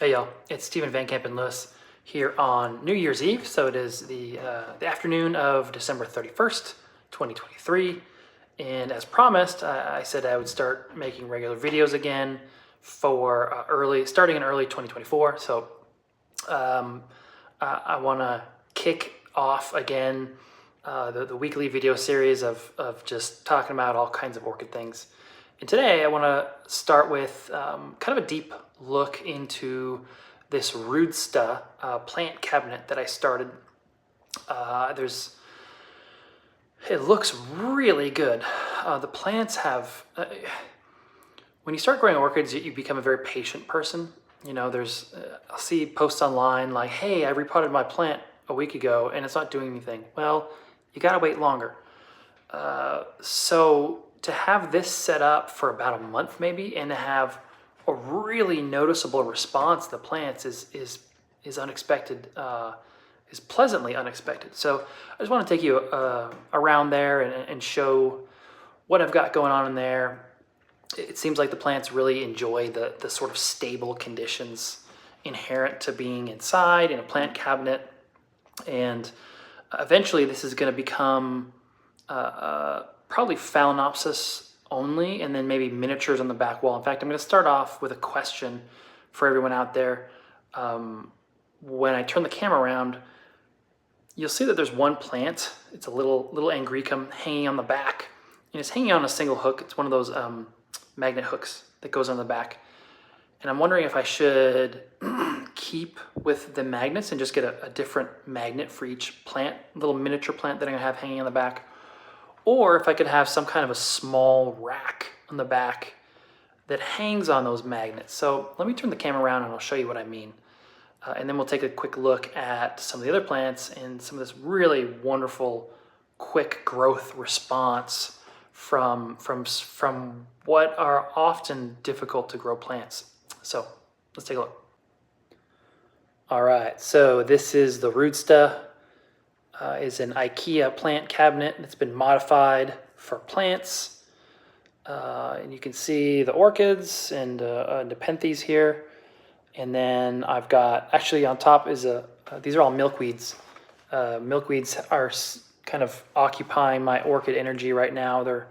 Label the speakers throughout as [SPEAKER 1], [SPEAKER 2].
[SPEAKER 1] Hey y'all, it's Stephen Van Kampen-Lewis here on New Year's Eve. So it is the afternoon of December 31st, 2023. And as promised, I said I would start making regular videos again for starting in early 2024. So I want to kick off again the weekly video series of just talking about all kinds of orchid things. And today I want to start with kind of a deep look into this Rudsta plant cabinet that I started. It looks really good. The plants have, when you start growing orchids, you become a very patient person. You know, I'll see posts online like, hey, I repotted my plant a week ago and it's not doing anything. Well, you gotta wait longer. So to have this set up for about a month maybe and to have a really noticeable response to the plants is unexpected, is pleasantly unexpected. So I just want to take you around there and show what I've got going on in there. It seems like the plants really enjoy the sort of stable conditions inherent to being inside in a plant cabinet. And eventually this is going to become probably Phalaenopsis only, and then maybe miniatures on the back wall. In fact, I'm going to start off with a question for everyone out there. When I turn the camera around, you'll see that there's one plant. It's a little angricum hanging on the back, and it's hanging on a single hook. It's one of those magnet hooks that goes on the back. And I'm wondering if I should keep with the magnets and just get a different magnet for each plant, little miniature plant that I'm going to have hanging on the back. Or if I could have some kind of a small rack on the back that hangs on those magnets. So let me turn the camera around and I'll show you what I mean. And then we'll take a quick look at some of the other plants and some of this really wonderful, quick growth response from what are often difficult to grow plants. So let's take a look. All right, so this is the Rudsta. Is an IKEA plant cabinet that's been modified for plants. And you can see the orchids and Nepenthes here. And then I've got, actually on top is these are all milkweeds. Milkweeds are kind of occupying my orchid energy right now. They're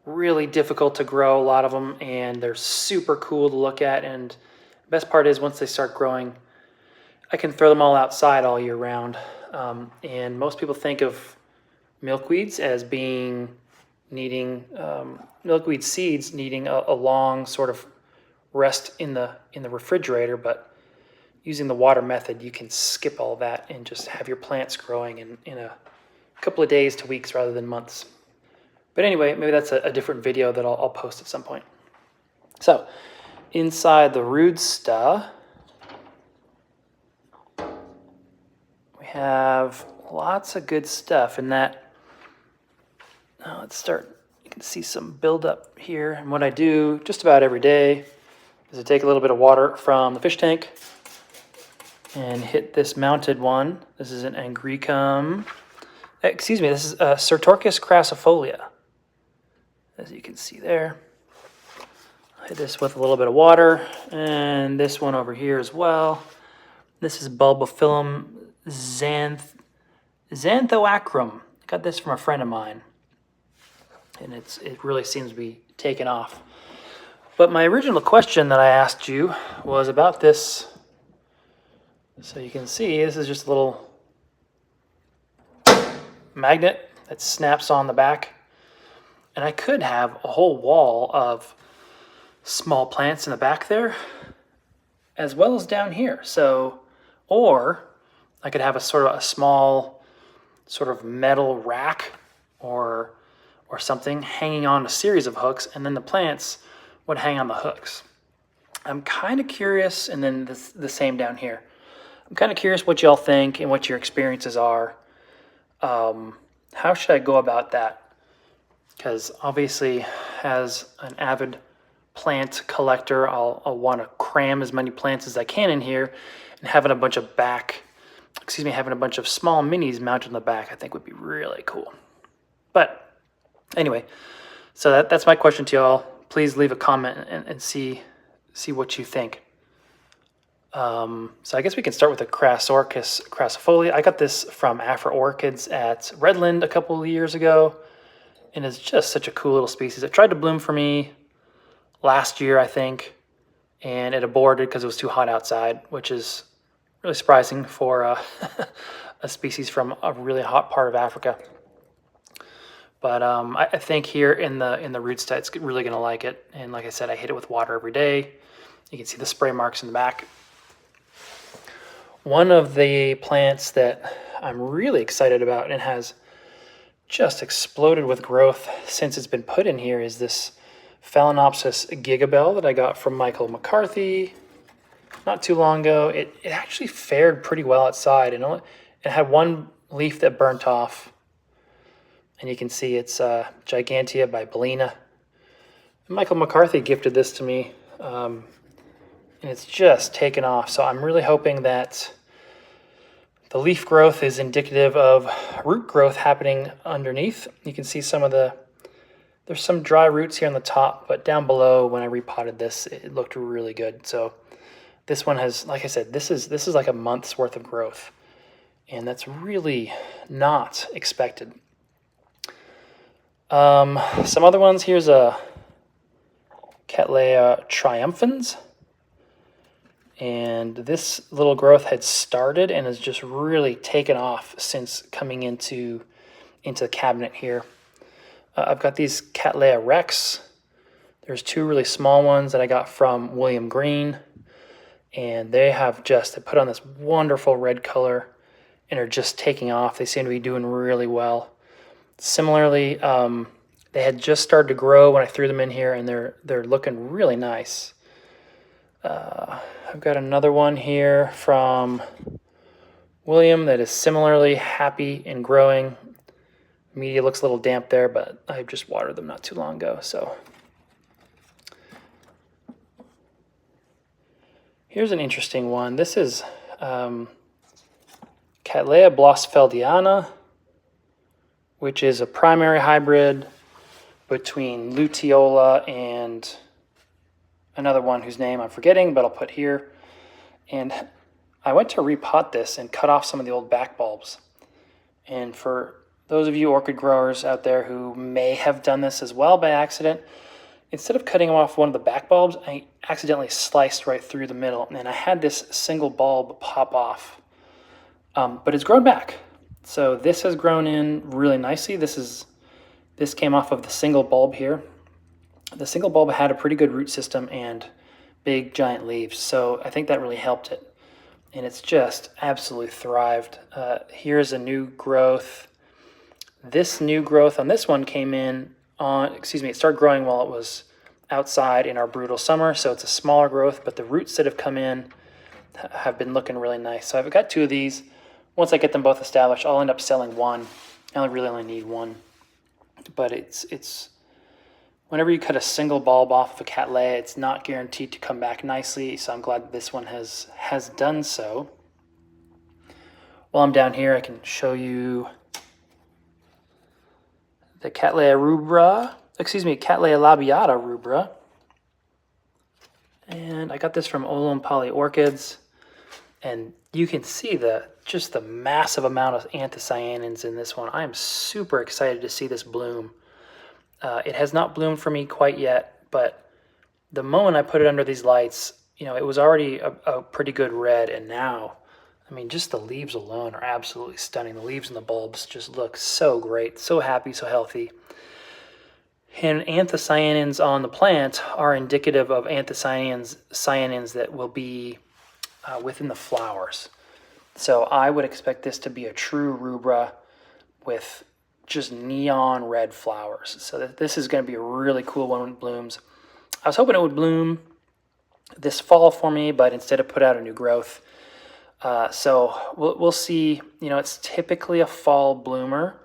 [SPEAKER 1] really difficult to grow, a lot of them, and they're super cool to look at. And the best part is once they start growing, I can throw them all outside all year round. And most people think of milkweeds as needing milkweed seeds needing a long sort of rest in the refrigerator, but using the water method, you can skip all that and just have your plants growing in a couple of days to weeks rather than months. But anyway, maybe that's a different video that I'll post at some point. So inside the Rudsta, have lots of good stuff in that. Let's start. You can see some buildup here. And what I do just about every day is I take a little bit of water from the fish tank and hit this mounted one. This is an angricum. Excuse me, this is Sertorchis crassifolia. As you can see there. I hit this with a little bit of water. And this one over here as well. This is Bulbophyllum Xanthoacrum. I got this from a friend of mine, and it really seems to be taken off. But my original question that I asked you was about this. So you can see this is just a little magnet that snaps on the back, and I could have a whole wall of small plants in the back there, as well as down here. So, or I could have a small sort of metal rack or something hanging on a series of hooks, and then the plants would hang on the hooks. I'm kind of curious, and then the same down here. I'm kind of curious what y'all think and what your experiences are. How should I go about that? Because obviously, as an avid plant collector, I'll want to cram as many plants as I can in here, and having a bunch of small minis mounted on the back, I think would be really cool. But anyway, so that's my question to y'all. Please leave a comment and see what you think. So I guess we can start with the Crassorchis crassifolia. I got this from Orchids at Redland a couple of years ago, and it's just such a cool little species. It tried to bloom for me last year, I think, and it aborted because it was too hot outside, which is really surprising for a species from a really hot part of Africa. But I think here in the Rudsta, it's really going to like it. And like I said, I hit it with water every day. You can see the spray marks in the back. One of the plants that I'm really excited about and has just exploded with growth since it's been put in here is this Phalaenopsis gigabel that I got from Michael McCarthy not too long ago. It actually fared pretty well outside, and it had one leaf that burnt off, and you can see it's Gigantea by Bellina. Michael McCarthy gifted this to me, and it's just taken off. So I'm really hoping that the leaf growth is indicative of root growth happening underneath. You can see there's some dry roots here on the top, but down below when I repotted this, it looked really good. So this one has, like I said, this is like a month's worth of growth, and that's really not expected. Some other ones, here's a Cattleya triumphans, and this little growth had started and has just really taken off since coming into the cabinet here. I've got these Cattleya rex. There's two really small ones that I got from William Green, and they put on this wonderful red color and are just taking off. They seem to be doing really well. Similarly, they had just started to grow when I threw them in here, and they're looking really nice. I've got another one here from William that is similarly happy and growing. Media looks a little damp there, but I just watered them not too long ago. So here's an interesting one. This is Cattleya blossfeldiana, which is a primary hybrid between luteola and another one whose name I'm forgetting, but I'll put here. And I went to repot this and cut off some of the old back bulbs. And for those of you orchid growers out there who may have done this as well by accident, instead of cutting off one of the back bulbs, I accidentally sliced right through the middle, and I had this single bulb pop off. But it's grown back. So this has grown in really nicely. This came off of the single bulb here. The single bulb had a pretty good root system and big giant leaves, so I think that really helped it. And it's just absolutely thrived. Here's a new growth. This new growth on this one came in it started growing while it was outside in our brutal summer, so it's a smaller growth, but the roots that have come in have been looking really nice. So I've got two of these. Once I get them both established, I'll end up selling one. I really only need one. But it's whenever you cut a single bulb off of a Cattleya, it's not guaranteed to come back nicely, so I'm glad this one has done so. While I'm down here, I can show you the Cattleya labiata rubra. And I got this from Poly Orchids, and you can see just the massive amount of anthocyanins in this one. I am super excited to see this bloom. It has not bloomed for me quite yet, but the moment I put it under these lights, it was already a pretty good red, and now, I mean, just the leaves alone are absolutely stunning. The leaves and the bulbs just look so great, so happy, so healthy. And anthocyanins on the plant are indicative of anthocyanins that will be within the flowers. So I would expect this to be a true rubra with just neon red flowers. So this is going to be a really cool one when it blooms. I was hoping it would bloom this fall for me, but instead it put out a new growth. So we'll see. It's typically a fall bloomer.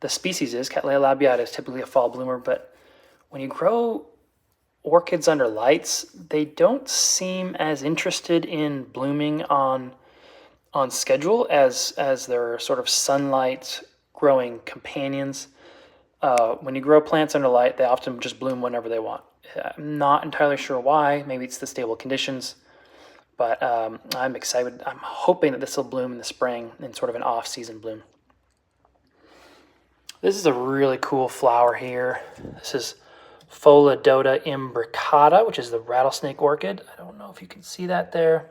[SPEAKER 1] The species Cattleya labiata is typically a fall bloomer, but when you grow orchids under lights, they don't seem as interested in blooming on schedule as their sort of sunlight growing companions. When you grow plants under light, they often just bloom whenever they want. I'm not entirely sure why. Maybe it's the stable conditions, But I'm excited. I'm hoping that this will bloom in the spring in sort of an off-season bloom. This is a really cool flower here. This is Phalaenopsis imbricata, which is the rattlesnake orchid. I don't know if you can see that there.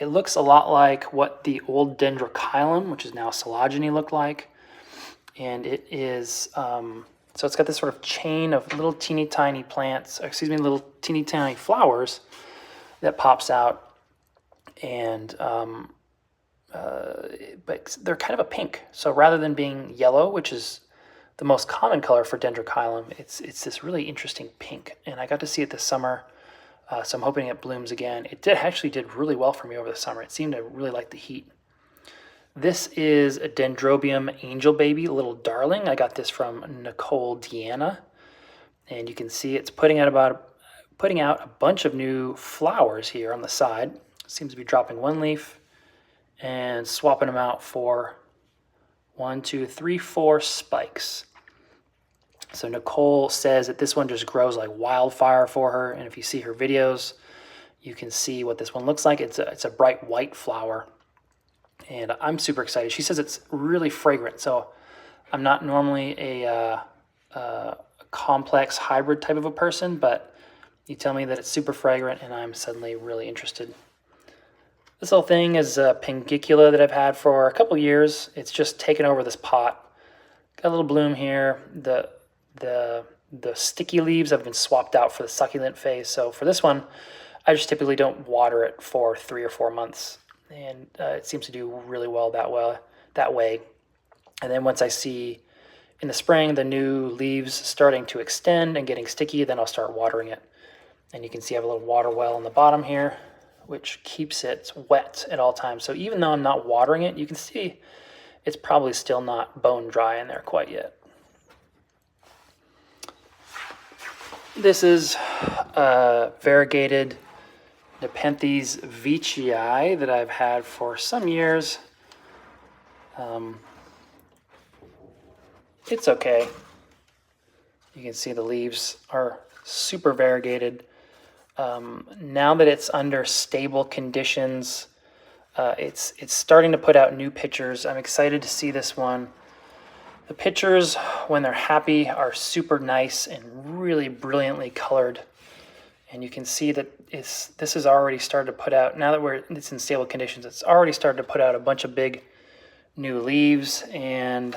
[SPEAKER 1] It looks a lot like what the old Dendrobium, which is now Collagenea, looked like. And it is, so it's got this sort of chain of little teeny tiny plants, little teeny tiny flowers that pops out. And, but they're kind of a pink. So rather than being yellow, which is the most common color for Dendrobium, it's this really interesting pink. And I got to see it this summer. So I'm hoping it blooms again. It actually did really well for me over the summer. It seemed to really like the heat. This is a Dendrobium angel baby, little darling. I got this from Kampen-Lewis, and you can see it's putting out a bunch of new flowers here on the side. It seems to be dropping one leaf and swapping them out for 1, 2, 3, 4 spikes. So Nicole says that this one just grows like wildfire for her, and if you see her videos, you can see what this one looks like. It's a bright white flower, and I'm super excited. She says it's really fragrant, so I'm not normally a complex hybrid type of a person, but you tell me that it's super fragrant, and I'm suddenly really interested. This little thing is a Pinguicula that I've had for a couple years. It's just taken over this pot. Got a little bloom here. The sticky leaves have been swapped out for the succulent phase. So for this one, I just typically don't water it for 3 or 4 months. And it seems to do really well that way. And then once I see in the spring the new leaves starting to extend and getting sticky, then I'll start watering it. And you can see I have a little water well on the bottom here, which keeps it wet at all times. So even though I'm not watering it, you can see it's probably still not bone dry in there quite yet. This is variegated Nepenthes veitchii that I've had for some years. It's okay. You can see the leaves are super variegated. Now that it's under stable conditions, it's starting to put out new pictures. I'm excited to see this one. The pictures, when they're happy, are super nice and really brilliantly colored. And you can see that this has already started to put out, now that it's in stable conditions, it's already started to put out a bunch of big new leaves. And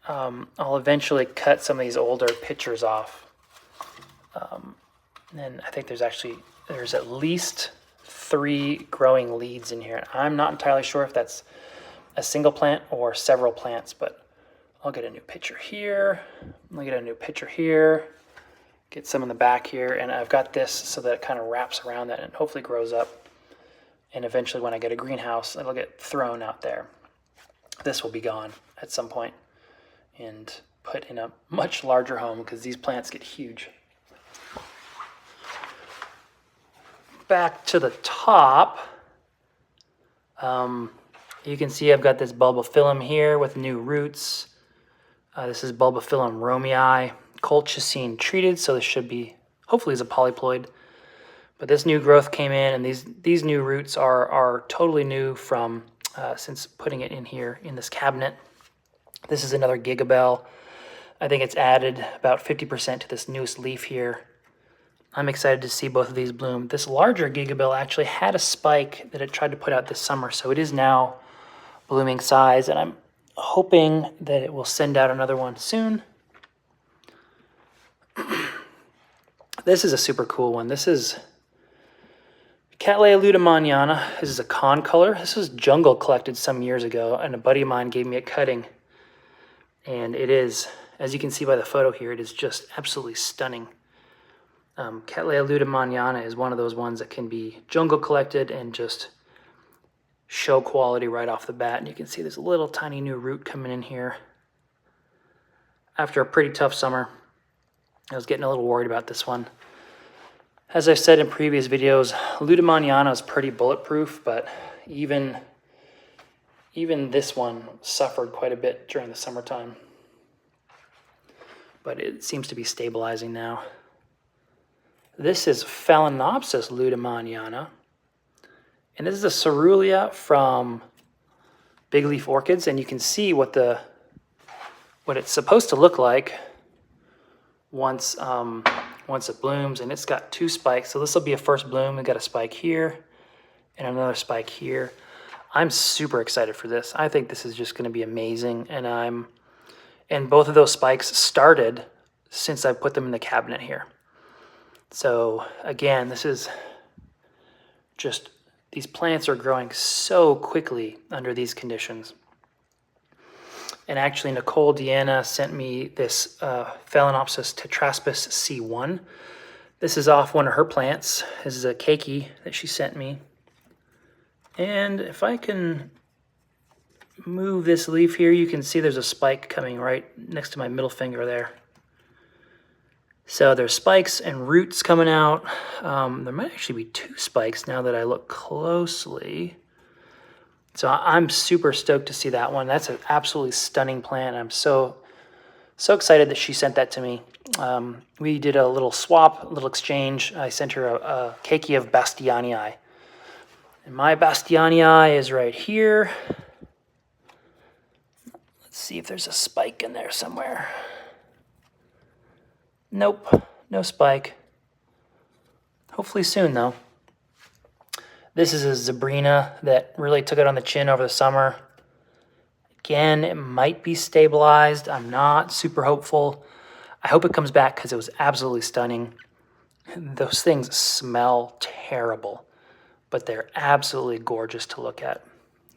[SPEAKER 1] I'll eventually cut some of these older pictures off. And I think there's at least 3 growing leads in here. I'm not entirely sure if that's a single plant or several plants, but I'll get a new picture here. I'll get a new picture here. Get some in the back here, and I've got this so that it kind of wraps around that and hopefully grows up. And eventually when I get a greenhouse, it'll get thrown out there. This will be gone at some point and put in a much larger home because these plants get huge. Back to the top, you can see I've got this bulbophyllum here with new roots. This is Bulbophyllum romei, colchicine treated, so this should be, hopefully is a polyploid. But this new growth came in, and these new roots are totally new from since putting it in here in this cabinet. This is another gigabell. I think it's added about 50% to this newest leaf here. I'm excited to see both of these bloom. This larger gigabell actually had a spike that it tried to put out this summer, so it is now blooming size, and I'm hoping that it will send out another one soon. This is a super cool one. This is Cattleya Luddemanniana. This is a concolor. This was jungle collected some years ago, and a buddy of mine gave me a cutting. And it is, as you can see by the photo here, it is just absolutely stunning. Cattleya Luddemanniana is one of those ones that can be jungle collected and just show quality right off the bat. And you can see there's a little tiny new root coming in here. After a pretty tough summer, I was getting a little worried about this one. As I've said in previous videos, Luddemanniana is pretty bulletproof, but even this one suffered quite a bit during the summertime. But it seems to be stabilizing now. This is Phalaenopsis Luddemanniana. And this is a cerulean from Big Leaf Orchids, and you can see what it's supposed to look like once it blooms. And it's got 2 spikes, so this will be a first bloom. We've got a spike here and another spike here. I'm super excited for this. I think this is just going to be amazing, and both of those spikes started since I put them in the cabinet here. So again, this is just, these plants are growing so quickly under these conditions. And actually, Nicole Deanna sent me this Phalaenopsis tetraspis C1. This is off one of her plants. This is a keiki that she sent me. And if I can move this leaf here, you can see there's a spike coming right next to my middle finger there. So there's spikes and roots coming out. There might actually be 2 spikes now that I look closely. So I'm super stoked to see that one. That's an absolutely stunning plant. I'm so excited that she sent that to me. We did a little swap, a little exchange. I sent her a keiki of Bastianii. And my Bastianii is right here. Let's see if there's a spike in there somewhere. Nope, no spike. Hopefully soon, though. This is a Zebrina that really took it on the chin over the summer. Again, it might be stabilized. I'm not super hopeful. I hope it comes back because it was absolutely stunning. Those things smell terrible, but they're absolutely gorgeous to look at.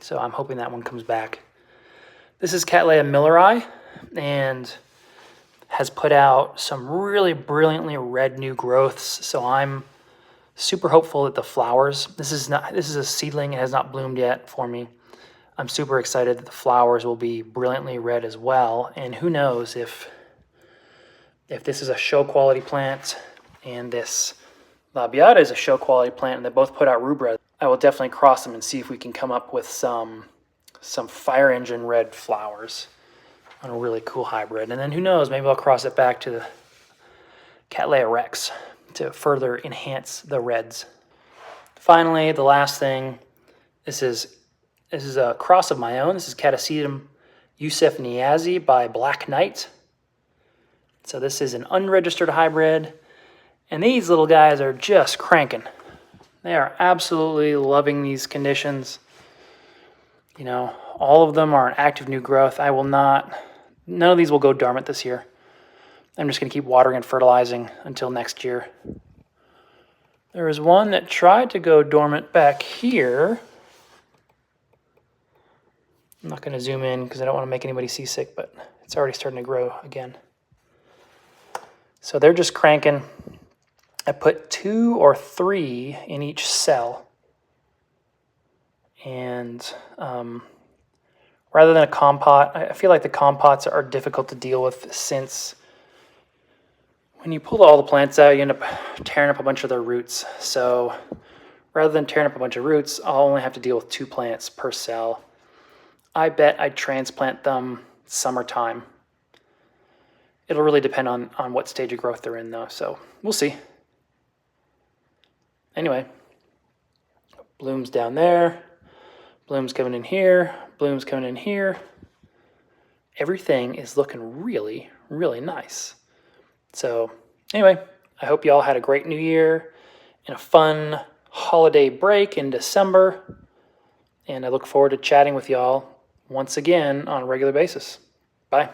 [SPEAKER 1] So I'm hoping that one comes back. This is Cattleya Milleri, and has put out some really brilliantly red new growths. So I'm super hopeful that the flowers, this is a seedling, it has not bloomed yet for me. I'm super excited that the flowers will be brilliantly red as well. And who knows if this is a show quality plant and this Labiata is a show quality plant, and they both put out rubra, I will definitely cross them and see if we can come up with some fire engine red flowers on a really cool hybrid. And then who knows, maybe I'll cross it back to the Cattleya Rex to further enhance the reds. Finally, the last thing, this is a cross of my own. This is Cattleya Yusef Niazi by Black Knight. So this is an unregistered hybrid, and these little guys are just cranking. They are absolutely loving these conditions. You know, all of them are an active new growth. None of these will go dormant this year. I'm just going to keep watering and fertilizing until next year. There was one that tried to go dormant back here. I'm not going to zoom in because I don't want to make anybody seasick, but it's already starting to grow again. So they're just cranking. I put 2 or 3 in each cell. And rather than a compot, I feel like the compots are difficult to deal with, since when you pull all the plants out, you end up tearing up a bunch of their roots. So rather than tearing up a bunch of roots, I'll only have to deal with 2 plants per cell. I bet I'd transplant them summertime. It'll really depend on what stage of growth they're in, though, so we'll see. Anyway, blooms down there, blooms coming in here, blooms coming in here. Everything is looking really, really nice. So anyway, I hope you all had a great new year and a fun holiday break in December. And I look forward to chatting with y'all once again on a regular basis. Bye.